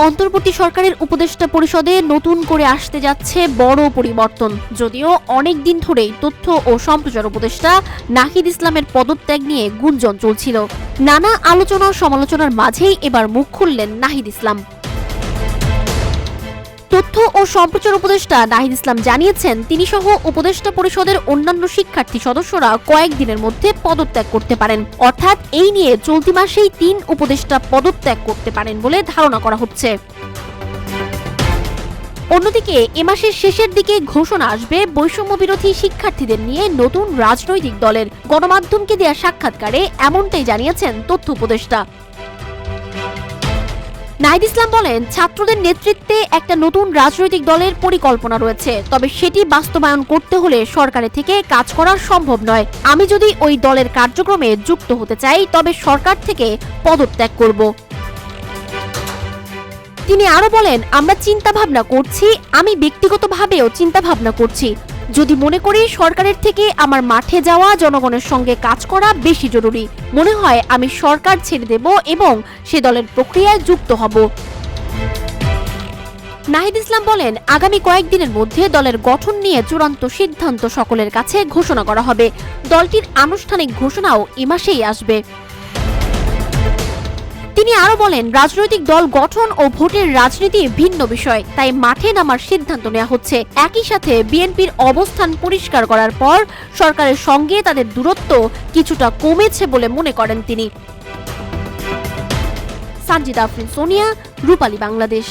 অন্তর্বর্তী সরকারের উপদেষ্টা পরিষদে নতুন করে আসতে যাচ্ছে বড় পরিবর্তন। যদিও অনেক দিন ধরেই তথ্য ও সম্প্রচার উপদেষ্টা নাহিদ ইসলামের পদত্যাগ নিয়ে গুঞ্জন চলছিল। নানা আলোচনা ও সমালোচনার মাঝেই এবার মুখ খুললেন নাহিদ ইসলাম। তথ্য ও সম্প্রচার উপদেষ্টা নাহিদ ইসলাম জানিয়েছেন, তিনি সহ উপদেষ্টা পরিষদের অন্যান্য শিক্ষার্থী সদস্যরা কয়েকদিনের মধ্যে পদত্যাগ করতে পারেন। অর্থাৎ এই নিয়ে চলতি মাসেই ৩ উপদেষ্টা পদত্যাগ করতে পারেন বলে ধারণা করা হচ্ছে। অন্যদিকে এ মাসের শেষের দিকে ঘোষণা আসবে বৈষম্য বিরোধী শিক্ষার্থীদের নিয়ে নতুন রাজনৈতিক দলের। গণমাধ্যমকে দেয়া সাক্ষাৎকারে এমনটাই জানিয়েছেন তথ্য উপদেষ্টা। নাহিদ ইসলাম বলেন, ছাত্রদের নেতৃত্বে একটা নতুন রাজনৈতিক দলের পরিকল্পনা রয়েছে, তবে সেটি বাস্তবায়ন করতে হলে সরকারের থেকে কাজ করা সম্ভব নয়। আমি যদি ওই দলের কার্যক্রমে যুক্ত হতে চাই তবে সরকার থেকে পদত্যাগ করব। তিনি আরো বলেন, আমরা চিন্তাভাবনা করছি, আমি ব্যক্তিগতভাবেও চিন্তাভাবনা করছি। যদি মনে করি সরকারের থেকে আমার মাঠে যাওয়া, জনগণের সঙ্গে কাজ করা বেশি জরুরি, মনে হয় আমি সরকার ছেড়ে দেব এবং সে দলের প্রক্রিয়ায় যুক্ত হব। নাহিদ ইসলাম বলেন, আগামী কয়েকদিনের মধ্যে দলের গঠন নিয়ে চূড়ান্ত সিদ্ধান্ত সকলের কাছে ঘোষণা করা হবে। দলটির আনুষ্ঠানিক ঘোষণাও এ মাসেই আসবে। তিনি আরো বলেন, রাজনৈতিক দল গঠন ও ভোটের রাজনীতি ভিন্ন বিষয়, তাই মাঠে নামার সিদ্ধান্ত নেওয়া হচ্ছে। একই সাথে বিএনপির অবস্থান পরিষ্কার করার পর সরকারের সঙ্গে তাদের দূরত্ব কিছুটা কমেছে বলে মনে করেন তিনি। সানজিদা আফরিন, সোনিয়া, রূপালী বাংলাদেশ।